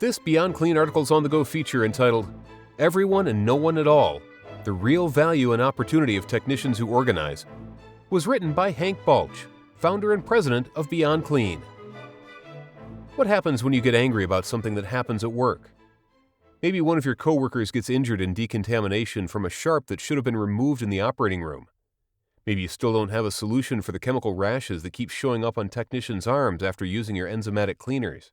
This Beyond Clean Articles on the Go feature entitled Everyone and No One at All, The Real Value and Opportunity of Technicians Who Organize, was written by Hank Balch, founder and president of Beyond Clean. What happens when you get angry about something that happens at work? Maybe one of your coworkers gets injured in decontamination from a sharp that should have been removed in the operating room. Maybe you still don't have a solution for the chemical rashes that keep showing up on technicians' arms after using your enzymatic cleaners.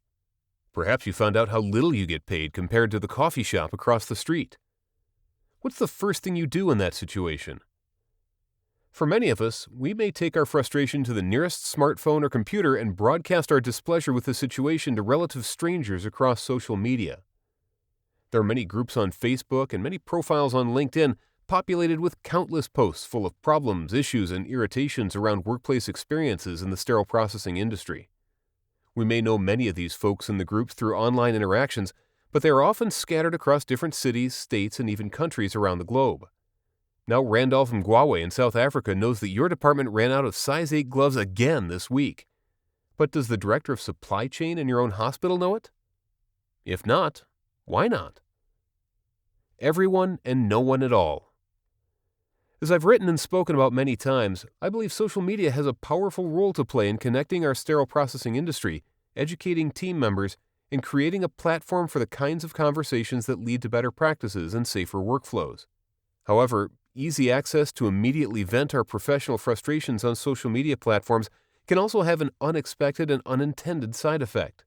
Perhaps you found out how little you get paid compared to the coffee shop across the street. What's the first thing you do in that situation? For many of us, we may take our frustration to the nearest smartphone or computer and broadcast our displeasure with the situation to relative strangers across social media. There are many groups on Facebook and many profiles on LinkedIn populated with countless posts full of problems, issues, and irritations around workplace experiences in the sterile processing industry. We may know many of these folks in the groups through online interactions, but they are often scattered across different cities, states, and even countries around the globe. Now Randolph Mgwawe in South Africa knows that your department ran out of size 8 gloves again this week. But does the director of supply chain in your own hospital know it? If not, why not? Everyone and no one at all. As I've written and spoken about many times, I believe social media has a powerful role to play in connecting our sterile processing industry, educating team members, and creating a platform for the kinds of conversations that lead to better practices and safer workflows. However, easy access to immediately vent our professional frustrations on social media platforms can also have an unexpected and unintended side effect.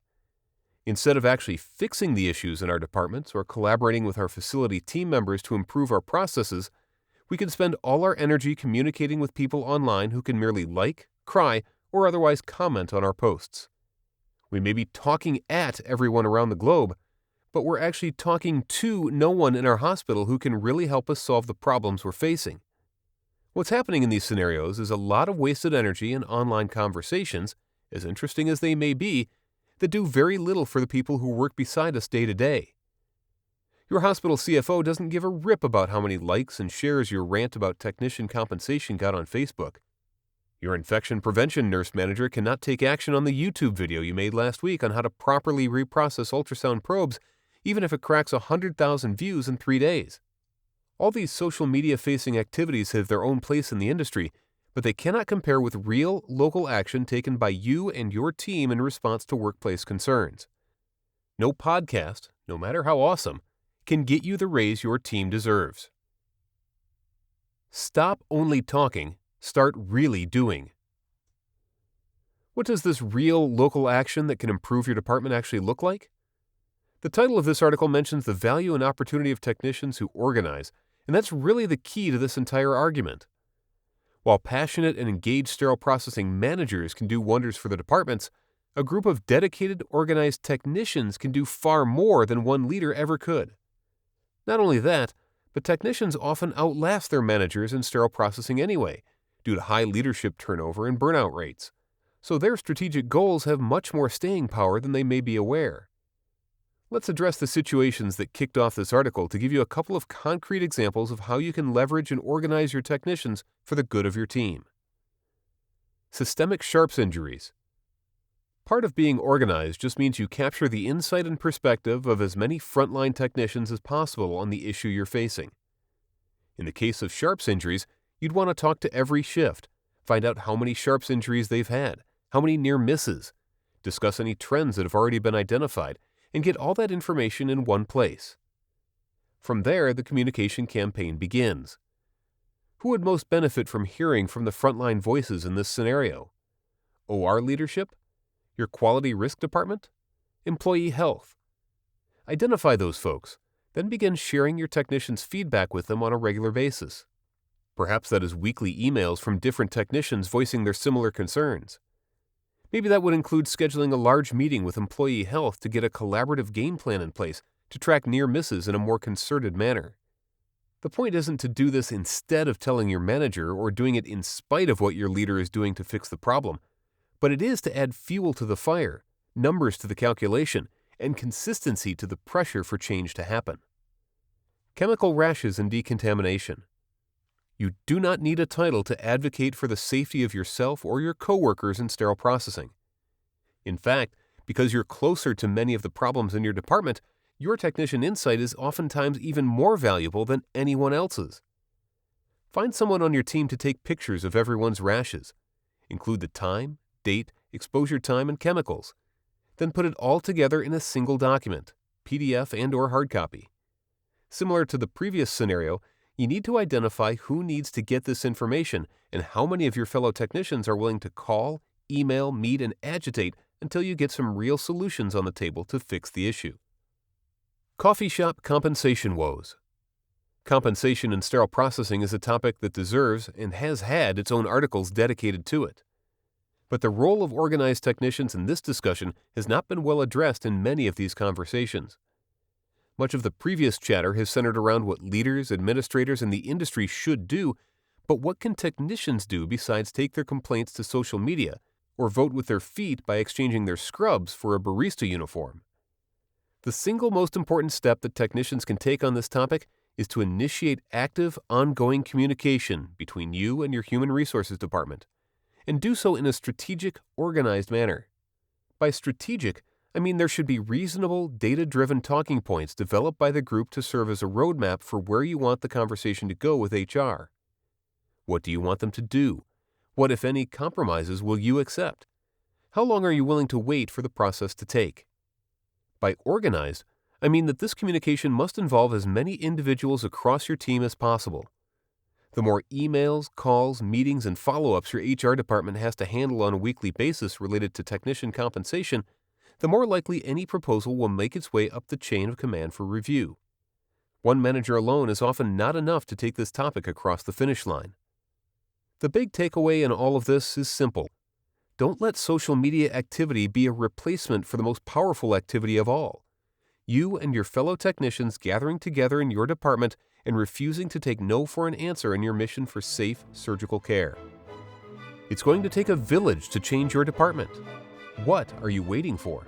Instead of actually fixing the issues in our departments or collaborating with our facility team members to improve our processes, we can spend all our energy communicating with people online who can merely like, cry, or otherwise comment on our posts. We may be talking at everyone around the globe, but we're actually talking to no one in our hospital who can really help us solve the problems we're facing. What's happening in these scenarios is a lot of wasted energy in online conversations, as interesting as they may be, that do very little for the people who work beside us day to day. Your hospital CFO doesn't give a rip about how many likes and shares your rant about technician compensation got on Facebook. Your infection prevention nurse manager cannot take action on the YouTube video you made last week on how to properly reprocess ultrasound probes, even if it cracks 100,000 views in 3 days. All these social media-facing activities have their own place in the industry, but they cannot compare with real, local action taken by you and your team in response to workplace concerns. No podcast, no matter how awesome, can get you the raise your team deserves. Stop only talking, start really doing. What does this real local action that can improve your department actually look like? The title of this article mentions the value and opportunity of technicians who organize, and that's really the key to this entire argument. While passionate and engaged sterile processing managers can do wonders for the departments, a group of dedicated, organized technicians can do far more than one leader ever could. Not only that, but technicians often outlast their managers in sterile processing anyway, due to high leadership turnover and burnout rates. So their strategic goals have much more staying power than they may be aware. Let's address the situations that kicked off this article to give you a couple of concrete examples of how you can leverage and organize your technicians for the good of your team. Systemic sharps injuries. Part of being organized just means you capture the insight and perspective of as many frontline technicians as possible on the issue you're facing. In the case of sharps injuries, you'd want to talk to every shift, find out how many sharps injuries they've had, how many near misses, discuss any trends that have already been identified, and get all that information in one place. From there, the communication campaign begins. Who would most benefit from hearing from the frontline voices in this scenario? OR leadership? Your quality risk department? Employee health? Identify those folks, then begin sharing your technicians' feedback with them on a regular basis. Perhaps that is weekly emails from different technicians voicing their similar concerns. Maybe that would include scheduling a large meeting with employee health to get a collaborative game plan in place to track near misses in a more concerted manner. The point isn't to do this instead of telling your manager or doing it in spite of what your leader is doing to fix the problem, but it is to add fuel to the fire, numbers to the calculation, and consistency to the pressure for change to happen. Chemical rashes and decontamination. You do not need a title to advocate for the safety of yourself or your coworkers in sterile processing. In fact, Because you're closer to many of the problems in your department, your technician insight is oftentimes even more valuable than anyone else's. Find someone on your team to take pictures of everyone's rashes. Include the time, date, exposure time, and chemicals. Then put it all together in a single document, PDF and/or hard copy. Similar to the previous scenario, you need to identify who needs to get this information and how many of your fellow technicians are willing to call, email, meet, and agitate until you get some real solutions on the table to fix the issue. Coffee shop compensation woes. Compensation in sterile processing is a topic that deserves and has had its own articles dedicated to it. But the role of organized technicians in this discussion has not been well addressed in many of these conversations. Much of the previous chatter has centered around what leaders, administrators, and the industry should do, but what can technicians do besides take their complaints to social media or vote with their feet by exchanging their scrubs for a barista uniform? The single most important step that technicians can take on this topic is to initiate active, ongoing communication between you and your human resources department, and do so in a strategic, organized manner. By strategic, I mean there should be reasonable, data-driven talking points developed by the group to serve as a roadmap for where you want the conversation to go with HR. What do you want them to do? What, if any, compromises will you accept? How long are you willing to wait for the process to take? By organized, I mean that this communication must involve as many individuals across your team as possible. The more emails, calls, meetings, and follow-ups your HR department has to handle on a weekly basis related to technician compensation, the more likely any proposal will make its way up the chain of command for review. One manager alone is often not enough to take this topic across the finish line. The big takeaway in all of this is simple. Don't let social media activity be a replacement for the most powerful activity of all. You and your fellow technicians gathering together in your department and refusing to take no for an answer in your mission for safe surgical care. It's going to take a village to change your department. What are you waiting for?